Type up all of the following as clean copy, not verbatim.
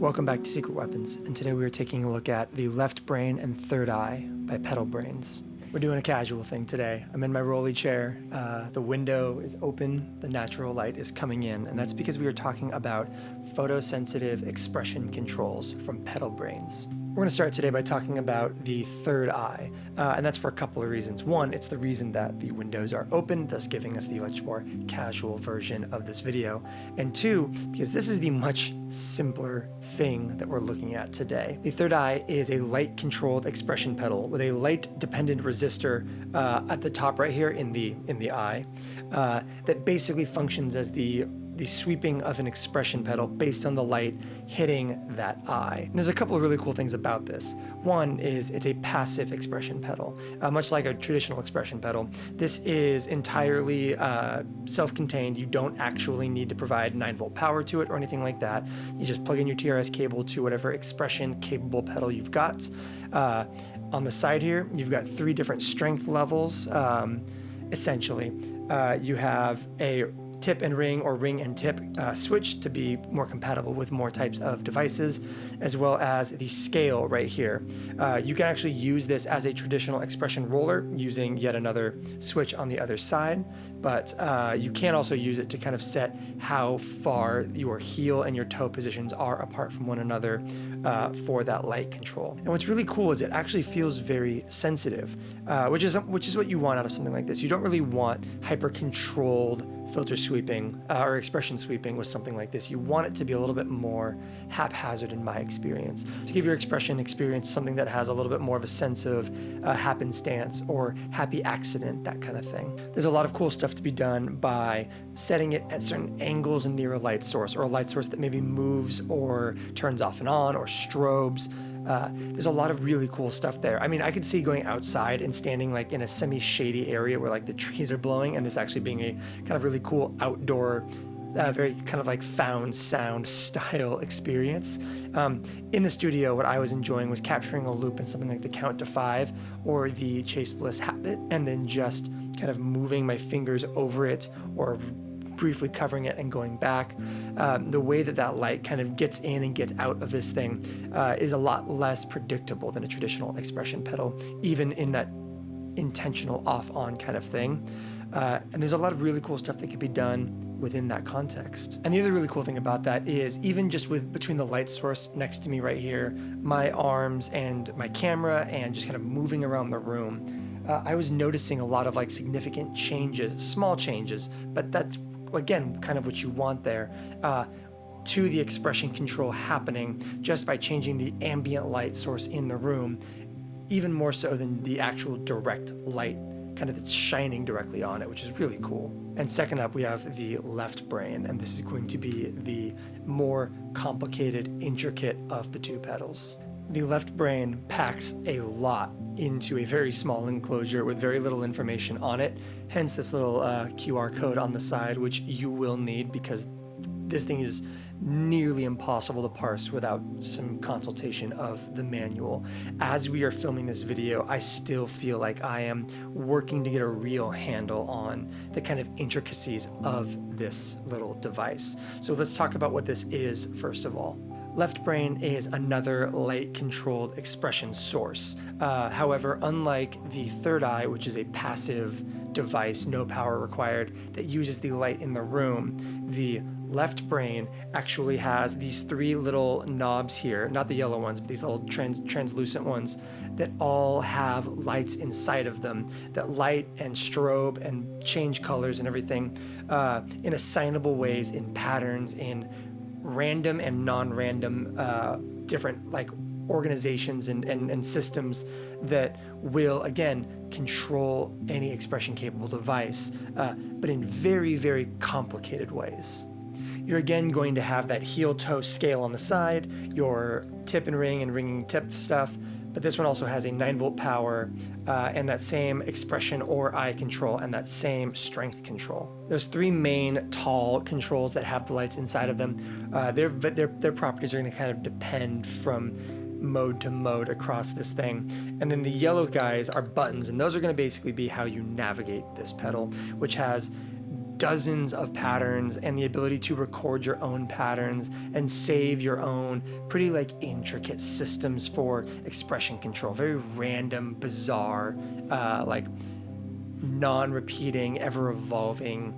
Welcome back to Secret Weapons, and today we are taking a look at the Left Brain and Third Eye by Pedalbrainz. We're doing a casual thing today. I'm in my rolly chair, the window is open, the natural light is coming in, and that's because we are talking about photosensitive expression controls from Pedalbrainz. We're going to start today by talking about the third eye, and that's for a couple of reasons. One, it's the reason that the windows are open, thus giving us the much more casual version of this video. And two, because this is the much simpler thing that we're looking at today. The third eye is a light-controlled expression pedal with a light-dependent resistor at the top right here in the eye that basically functions as the sweeping of an expression pedal based on the light hitting that eye. And there's a couple of really cool things about this. One is it's a passive expression pedal, much like a traditional expression pedal. This is entirely self-contained. You don't actually need to provide 9-volt power to it or anything like that. You just plug in your TRS cable to whatever expression capable pedal you've got. On the side here, you've got 3 different strength levels, essentially. You have a tip and ring or ring and tip switch to be more compatible with more types of devices, as well as the scale right here. You can actually use this as a traditional expression roller using yet another switch on the other side, but you can also use it to kind of set how far your heel and your toe positions are apart from one another for that light control. And what's really cool is it actually feels very sensitive, which is what you want out of something like this. You don't really want hyper-controlled filter sweeping or expression sweeping with something like this. You want it to be a little bit more haphazard in my experience, to give your expression experience something that has a little bit more of a sense of happenstance or happy accident, that kind of thing. There's a lot of cool stuff to be done by setting it at certain angles and near a light source, or a light source that maybe moves or turns off and on or strobes. There's a lot of really cool stuff there. I mean, I could see going outside and standing like in a semi-shady area where like the trees are blowing, and this actually being a kind of really cool outdoor, very kind of like found sound style experience. In the studio, what I was enjoying was capturing a loop in something like the count to 5 or the Chase Bliss habit, and then just kind of moving my fingers over it or briefly covering it and going back. The way that light kind of gets in and gets out of this thing is a lot less predictable than a traditional expression pedal, even in that intentional off-on kind of thing. And there's a lot of really cool stuff that can be done within that context. And the other really cool thing about that is even just between the light source next to me right here, my arms and my camera, and just kind of moving around the room, I was noticing a lot of like significant changes, small changes, but that's again kind of what you want there, to the expression control happening just by changing the ambient light source in the room, even more so than the actual direct light kind of that's shining directly on it, which is really cool. And second up, we have the Left Brain, and this is going to be the more complicated, intricate of the 2 pedals. The Left Brain packs a lot into a very small enclosure with very little information on it, hence this little QR code on the side, which you will need because this thing is nearly impossible to parse without some consultation of the manual. As we are filming this video, I still feel like I am working to get a real handle on the kind of intricacies of this little device. So let's talk about what this is first of all. Left Brain is another light-controlled expression source. However, unlike the third eye, which is a passive device, no power required, that uses the light in the room, the Left Brain actually has these 3 little knobs here, not the yellow ones, but these little translucent ones that all have lights inside of them that light and strobe and change colors and everything in assignable ways, in patterns, in random and non-random different like organizations and systems that will again control any expression capable device, but in very, very complicated ways. You're again going to have that heel-toe scale on the side, your tip and ringing tip stuff, but this one also has a 9-volt power and that same expression or eye control and that same strength control. There's 3 main tall controls that have the lights inside of them. Their properties are going to kind of depend from mode to mode across this thing. And then the yellow guys are buttons, and those are going to basically be how you navigate this pedal, which has dozens of patterns and the ability to record your own patterns and save your own pretty like intricate systems for expression control. Very random, bizarre, like non-repeating, ever-evolving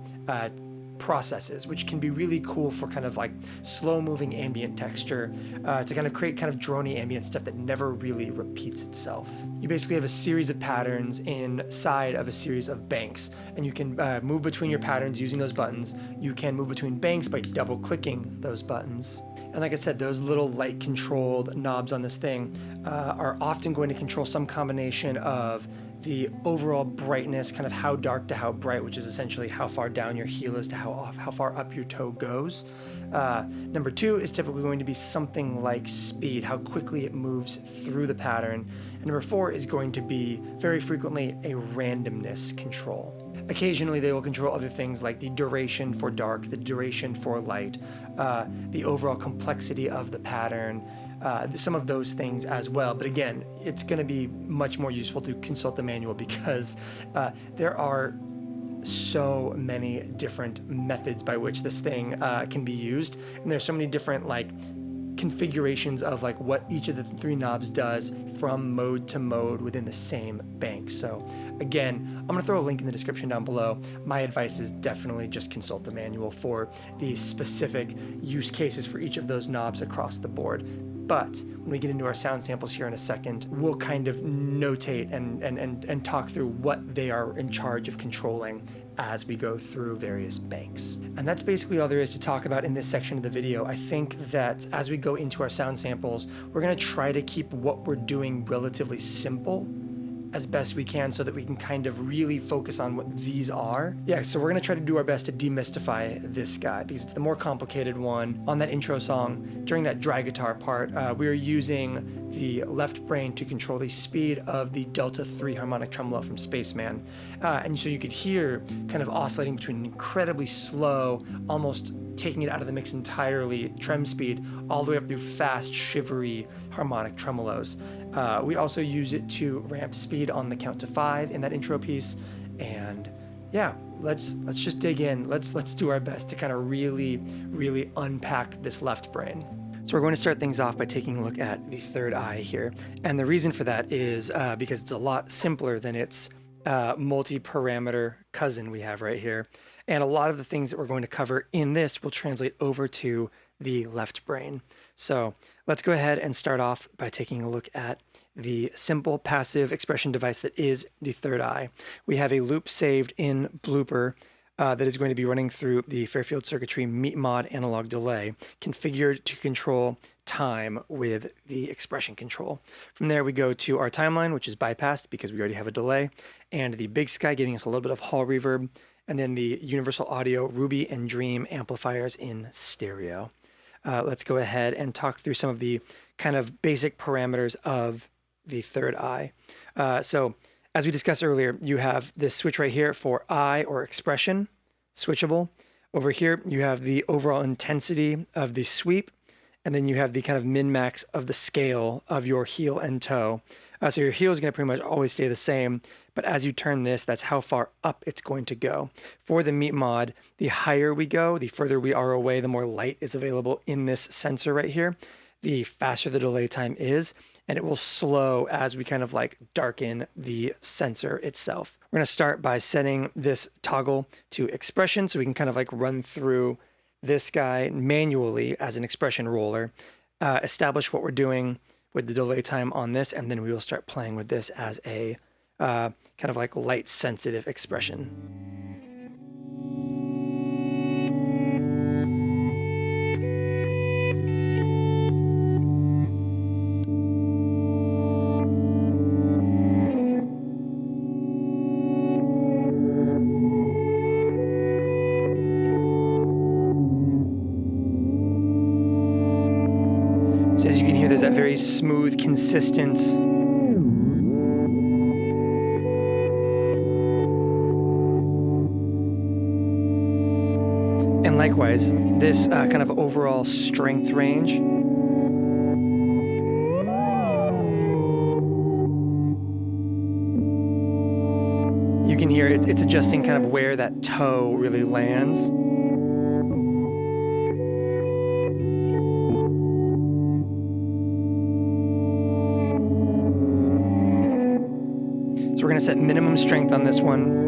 processes, which can be really cool for kind of like slow-moving ambient texture to kind of create kind of drony ambient stuff that never really repeats itself. You basically have a series of patterns inside of a series of banks, and you can move between your patterns using those buttons. You can move between banks by double-clicking those buttons. And like I said, those little light-controlled knobs on this thing are often going to control some combination of the overall brightness, kind of how dark to how bright, which is essentially how far down your heel is to how far up your toe goes. Number 2 is typically going to be something like speed, how quickly it moves through the pattern. And number 4 is going to be very frequently a randomness control. Occasionally they will control other things like the duration for dark, the duration for light, the overall complexity of the pattern, some of those things as well. But again, it's going to be much more useful to consult the manual because there are so many different methods by which this thing can be used, and there's so many different like configurations of like what each of the 3 knobs does from mode to mode within the same bank. So again, I'm gonna throw a link in the description down below. My advice is definitely just consult the manual for the specific use cases for each of those knobs across the board. But when we get into our sound samples here in a second, we'll kind of notate and talk through what they are in charge of controlling as we go through various banks. And that's basically all there is to talk about in this section of the video. I think that as we go into our sound samples, we're gonna try to keep what we're doing relatively simple as best we can so that we can kind of really focus on what these are. Yeah, so we're gonna try to do our best to demystify this guy because it's the more complicated one. On that intro song, during that dry guitar part, we are using the left brain to control the speed of the Delta 3 harmonic tremolo from Spaceman. And so you could hear kind of oscillating between incredibly slow, almost taking it out of the mix entirely, trem speed, all the way up through fast, shivery harmonic tremolos. We also use it to ramp speed on the count to 5 in that intro piece. And yeah, let's just dig in. Let's do our best to kind of really unpack this left brain. So we're going to start things off by taking a look at the third eye here. And the reason for that is because it's a lot simpler than its multi-parameter cousin we have right here. And a lot of the things that we're going to cover in this will translate over to the left brain. So let's go ahead and start off by taking a look at the simple passive expression device that is the third eye. We have a loop saved in Blooper that is going to be running through the Fairfield circuitry mod analog delay, configured to control time with the expression control. From there we go to our timeline, which is bypassed because we already have a delay, and the Big Sky giving us a little bit of hall reverb, and then the Universal Audio Ruby and Dream amplifiers in stereo. Let's go ahead and talk through some of the kind of basic parameters of the third eye. So as we discussed earlier, you have this switch right here for eye or expression, switchable. Over here, you have the overall intensity of the sweep, and then you have the kind of min-max of the scale of your heel and toe. So your heel is going to pretty much always stay the same, but as you turn this, that's how far up it's going to go. For the meat mod, the higher we go, the further we are away, the more light is available in this sensor right here, the faster the delay time is, and it will slow as we kind of like darken the sensor itself. We're going to start by setting this toggle to expression so we can kind of like run through this guy manually as an expression roller, establish what we're doing with the delay time on this, and then we will start playing with this as a kind of like light sensitive expression. So as you can hear, there's that very smooth, consistent and likewise, this kind of overall strength range You can hear it's adjusting kind of where that toe really lands. So we're going to set minimum strength on this one.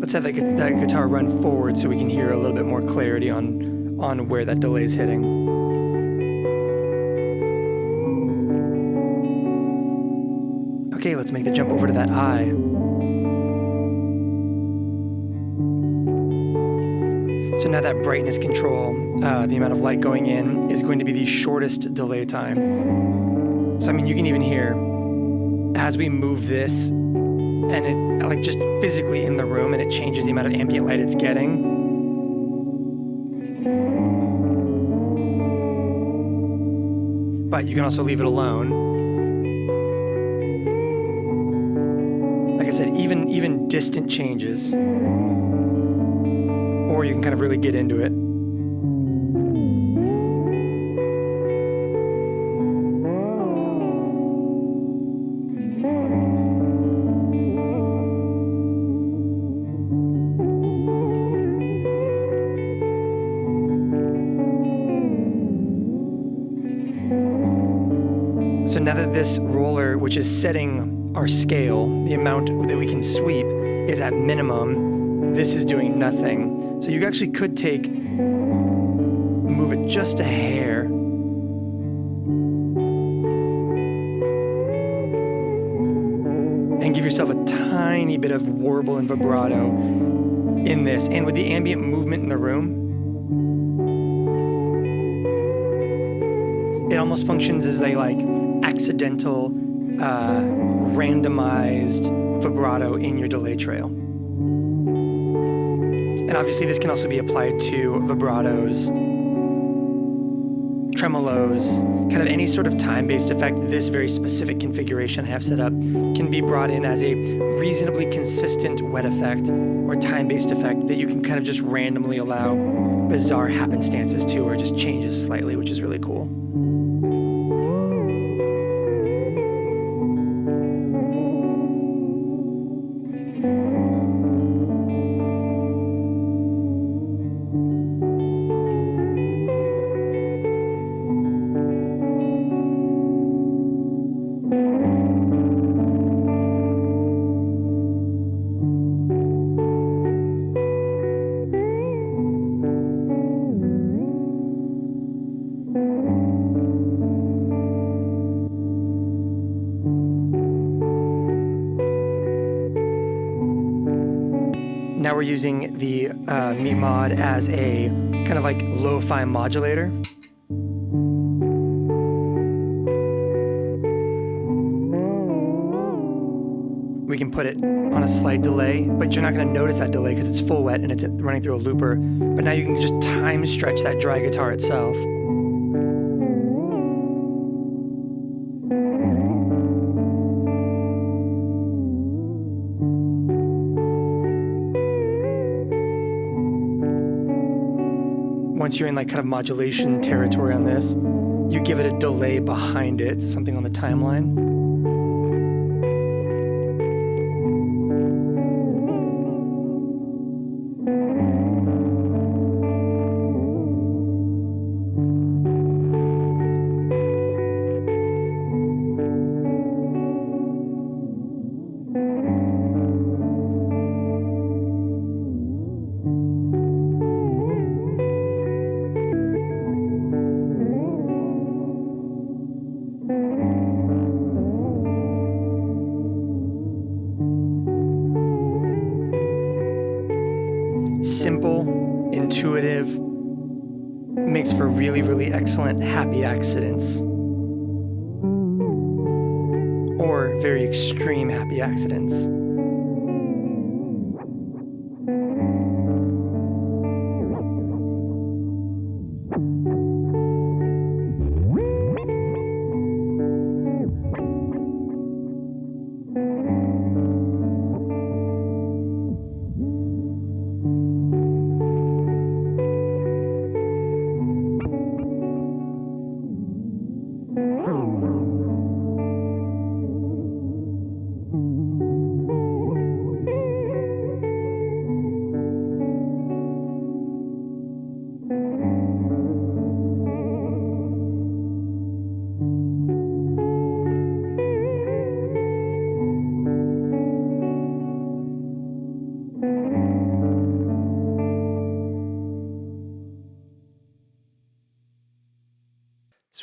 Let's have that guitar run forward so we can hear a little bit more clarity on where that delay is hitting. Okay, let's make the jump over to that I. So now that brightness control, the amount of light going in, is going to be the shortest delay time. So I mean, you can even hear as we move this, and it like just physically in the room, and it changes the amount of ambient light it's getting. But you can also leave it alone. Like I said, even distant changes, or you can kind of really get into it. So now that this roller, which is setting our scale, the amount that we can sweep, is at minimum, this is doing nothing. So you actually could move it just a hair. And give yourself a tiny bit of warble and vibrato in this. And with the ambient movement in the room, it almost functions as a accidental randomized vibrato in your delay trail. And obviously this can also be applied to vibratos, tremolos, kind of any sort of time-based effect. This very specific configuration I have set up can be brought in as a reasonably consistent wet effect or time-based effect that you can kind of just randomly allow bizarre happenstances to, or just changes slightly, which is really cool. Now we're using the Mi mod as a kind of like lo-fi modulator. We can put it on a slight delay, but you're not going to notice that delay because it's full wet and it's running through a looper. But now you can just time stretch that dry guitar itself. Once you're in kind of modulation territory on this, you give it a delay behind it, something on the timeline. Simple, intuitive, makes for really, really excellent happy accidents. Or very extreme happy accidents.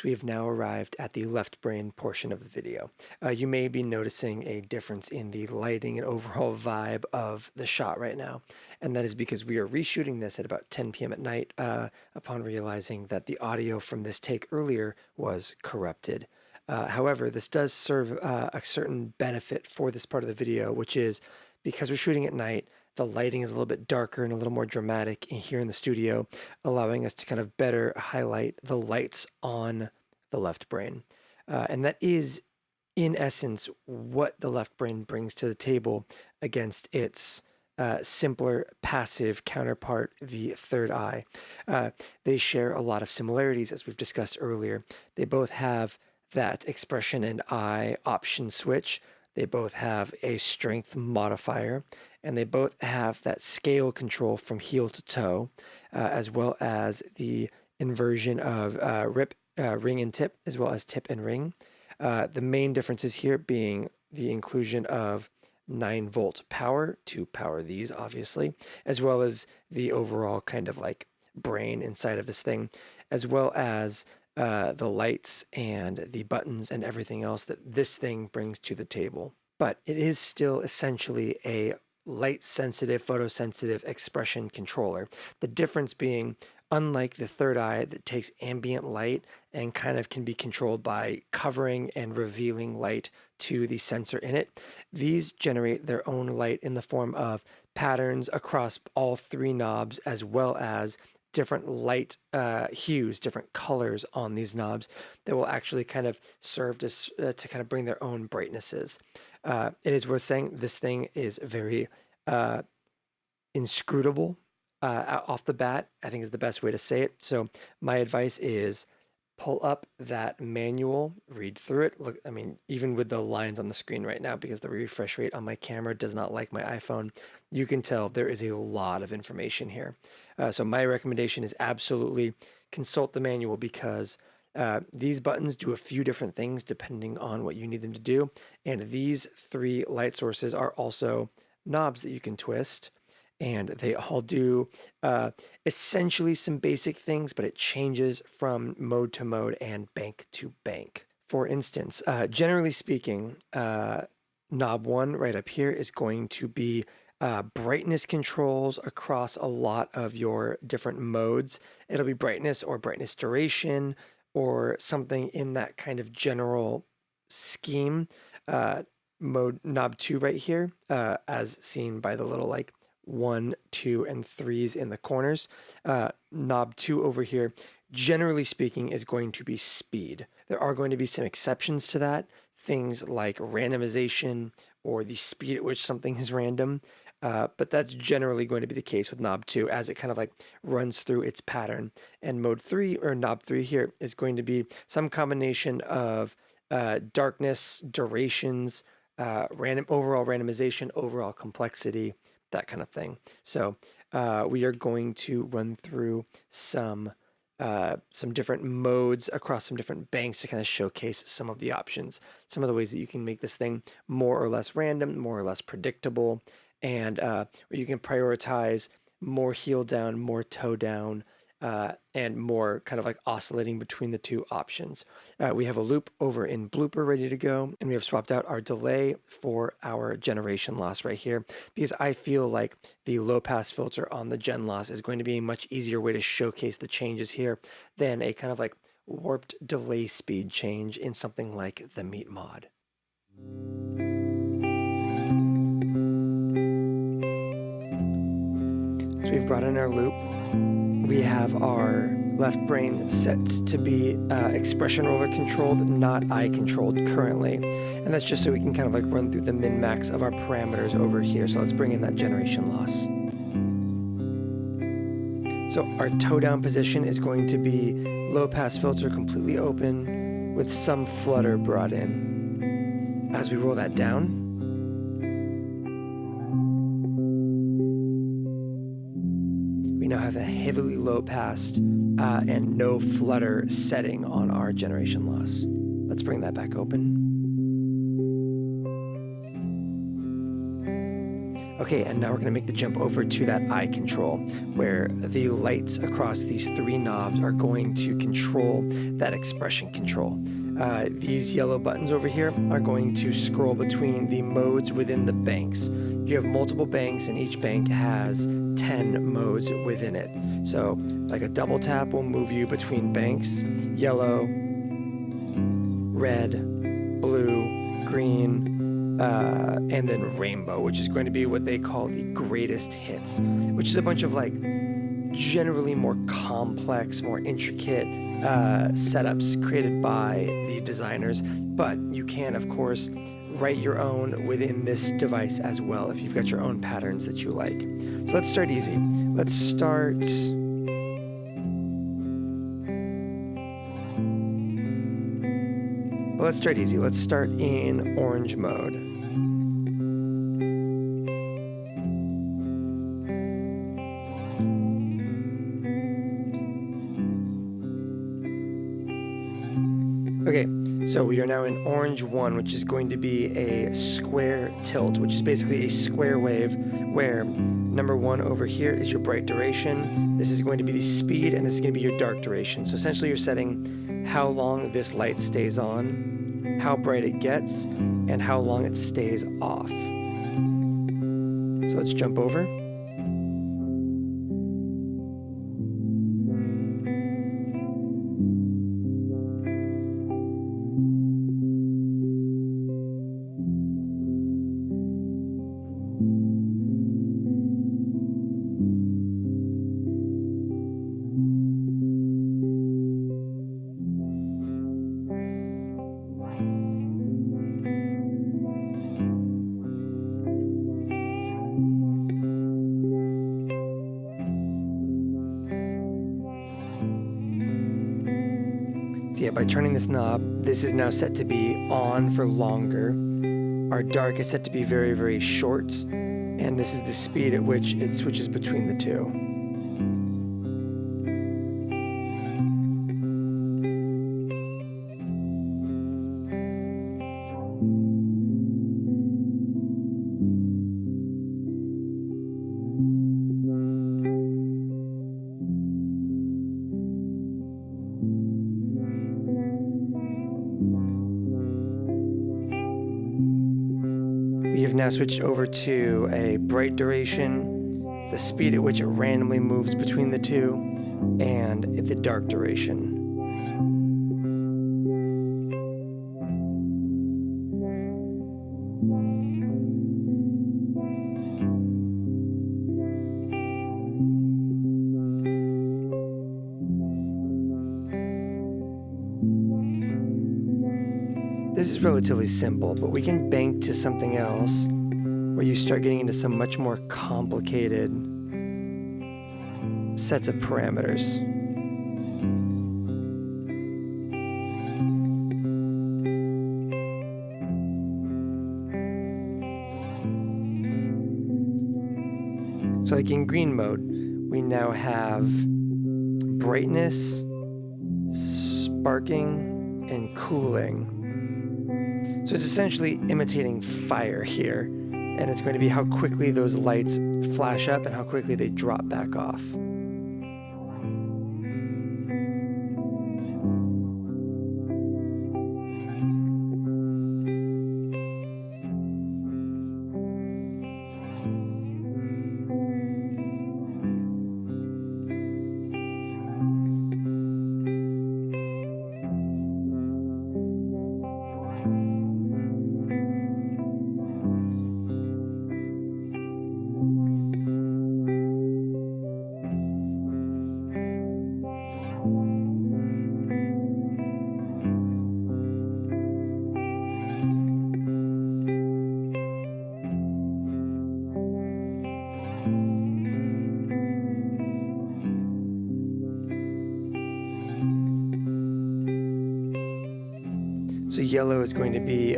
So we have now arrived at the left brain portion of the video. You may be noticing a difference in the lighting and overall vibe of the shot right now, and that is because we are reshooting this at about 10 p.m. at night upon realizing that the audio from this take earlier was corrupted. However, this does serve a certain benefit for this part of the video, which is because we're shooting at night, the lighting is a little bit darker and a little more dramatic here in the studio, allowing us to kind of better highlight the lights on the left brain. And that is, in essence, what the left brain brings to the table against its simpler passive counterpart, the third eye. They share a lot of similarities, as we've discussed earlier. They both have that expression and eye option switch. They both have a strength modifier, and they both have that scale control from heel to toe, as well as the inversion of ring and tip, as well as tip and ring. The main differences here being the inclusion of 9-volt power to power these, obviously, as well as the overall kind of like brain inside of this thing, as well as the lights and the buttons and everything else that this thing brings to the table. But it is still essentially a light-sensitive, photosensitive expression controller. The difference being, unlike the third eye that takes ambient light and kind of can be controlled by covering and revealing light to the sensor in it, these generate their own light in the form of patterns across all 3 knobs, as well as different light hues, different colors on these knobs that will actually kind of serve to kind of bring their own brightnesses. It is worth saying this thing is very inscrutable off the bat, I think is the best way to say it. So my advice is pull up that manual, read through it. Look, I mean, even with the lines on the screen right now, because the refresh rate on my camera does not like my iPhone, you can tell there is a lot of information here. So my recommendation is absolutely consult the manual, because these buttons do a few different things depending on what you need them to do. And these 3 light sources are also knobs that you can twist. And they all do essentially some basic things, but it changes from mode to mode and bank to bank. For instance, generally speaking, knob 1 right up here is going to be brightness controls across a lot of your different modes. It'll be brightness or brightness duration or something in that kind of general scheme. Mode knob 2 right here, as seen by the little like 1, 2, and 3s in the corners. Knob 2 over here, generally speaking, is going to be speed. There are going to be some exceptions to that, things like randomization or the speed at which something is random. But that's generally going to be the case with knob 2 as it kind of like runs through its pattern. And mode 3, or knob 3 here, is going to be some combination of darkness, durations, overall randomization, overall complexity, that kind of thing. So we are going to run through some different modes across some different banks to kind of showcase some of the options, some of the ways that you can make this thing more or less random, more or less predictable, and where you can prioritize more heel down, more toe down, and more kind of like oscillating between the 2 options. We have a loop over in blooper ready to go, and we have swapped out our delay for our generation loss right here, because I feel like the low pass filter on the gen loss is going to be a much easier way to showcase the changes here than a kind of like warped delay speed change in something like the Meet mod. So we've brought in our loop. We have our left brain set to be expression roller controlled, not eye controlled currently. And that's just so we can kind of like run through the min-max of our parameters over here. So let's bring in that generation loss. So our toe down position is going to be low pass filter completely open with some flutter brought in. As we roll that down, we now have a heavily low passed and no flutter setting on our generation loss. Let's bring that back open. Okay, and now we're going to make the jump over to that eye control, where the lights across these three knobs are going to control that expression control. These yellow buttons over here are going to scroll between the modes within the banks. You have multiple banks, and each bank has 10 modes within it. So, like a double tap will move you between banks: yellow, red, blue, green, and then rainbow, which is going to be what they call the greatest hits, which is a bunch of like generally more complex, more intricate setups created by the designers. But you can, of course, write your own within this device as well if you've got your own patterns that you like. So let's start easy. Let's start... Well, let's start easy. Let's start in orange mode. Okay, so we are now in orange 1, which is going to be a square tilt, which is basically a square wave where number 1 over here is your bright duration. This is going to be the speed, and this is going to be your dark duration. So essentially you're setting how long this light stays on, how bright it gets, and how long it stays off. So let's jump over. So yeah, by turning this knob, this is now set to be on for longer. Our dark is set to be very, very short, and this is the speed at which it switches between the two. We have now switched over to a bright duration, the speed at which it randomly moves between the two, and the dark duration. This is relatively simple, but we can bank to something else where you start getting into some much more complicated sets of parameters. So like in green mode, we now have brightness, sparking, and cooling. So it's essentially imitating fire here, and it's going to be how quickly those lights flash up and how quickly they drop back off. So yellow is going to be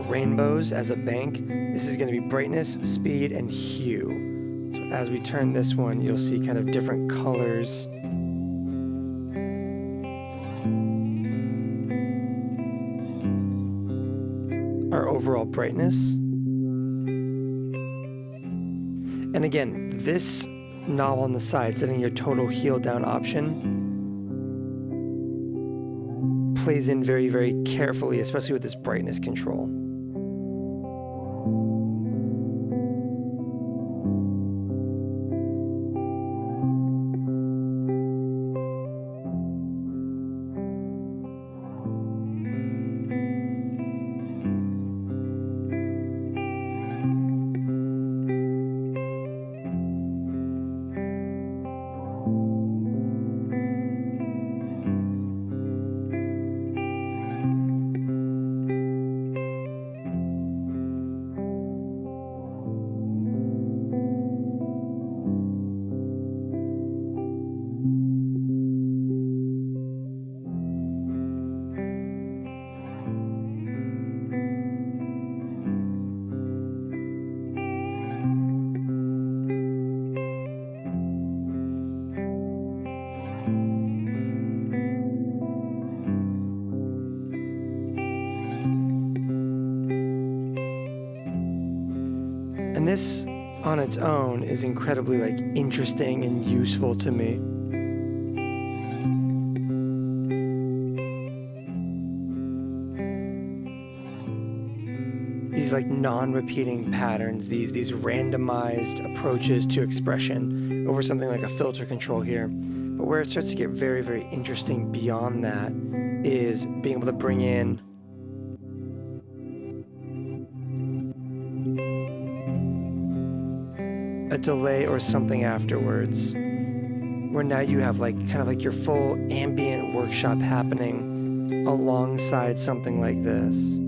rainbows as a bank. This is going to be brightness, speed, and hue. So as we turn this one, you'll see kind of different colors. Our overall brightness. And again, this knob on the side, setting your total heel down option, plays in very, very carefully, especially with this brightness control. And this on its own is incredibly interesting and useful to me. These non-repeating patterns, these randomized approaches to expression over something like a filter control here. But where it starts to get very, very interesting beyond that is being able to bring in a delay or something afterwards, where now you have kind of your full ambient workshop happening alongside something like this.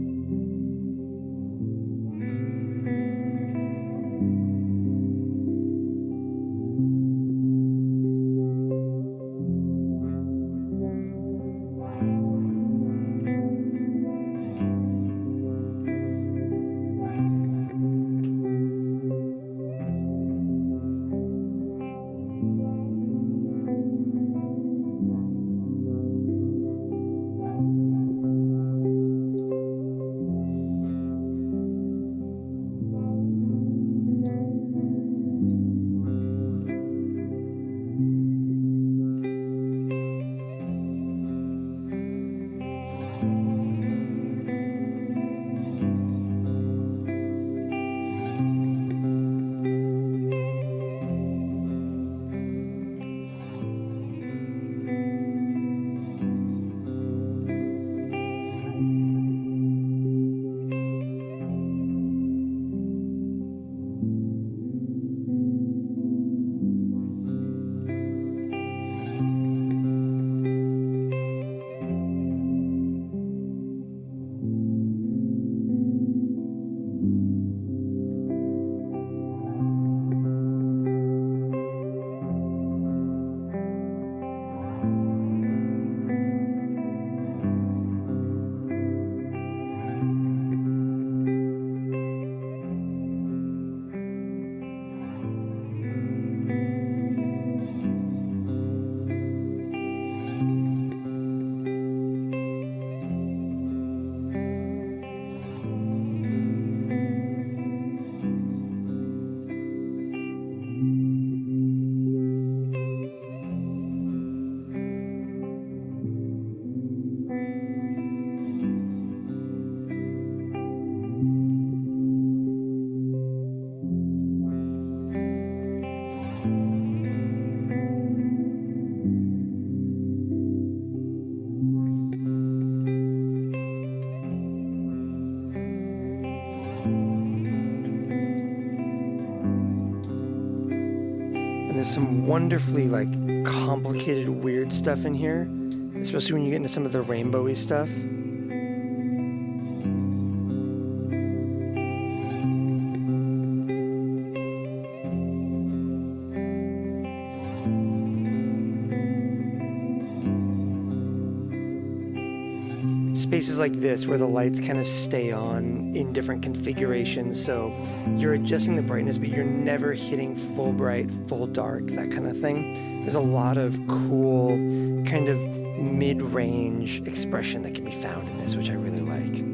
And there's some wonderfully complicated, weird stuff in here, especially when you get into some of the rainbowy stuff. Spaces like this where the lights kind of stay on in different configurations, so you're adjusting the brightness but you're never hitting full bright, full dark, that kind of thing. There's a lot of cool kind of mid-range expression that can be found in this, which I really like.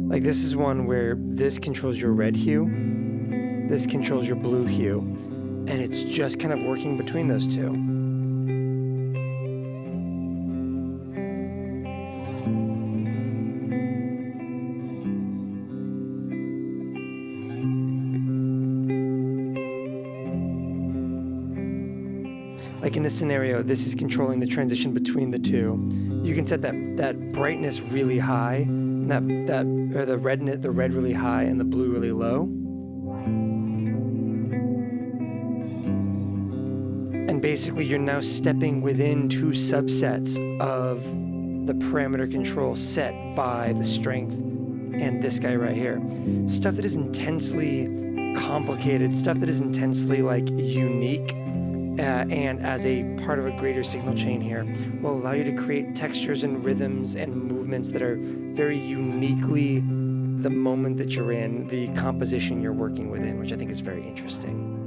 Like this is one where this controls your red hue, this controls your blue hue, and it's just kind of working between those two. Like in this scenario, this is controlling the transition between the two. You can set that brightness really high, and or the red really high and the blue really low. And basically you're now stepping within two subsets of the parameter control set by the strength and this guy right here. Stuff that is intensely complicated, stuff that is intensely like unique, and as a part of a greater signal chain here, will allow you to create textures and rhythms and movements that are very uniquely the moment that you're in, the composition you're working within, which I think is very interesting.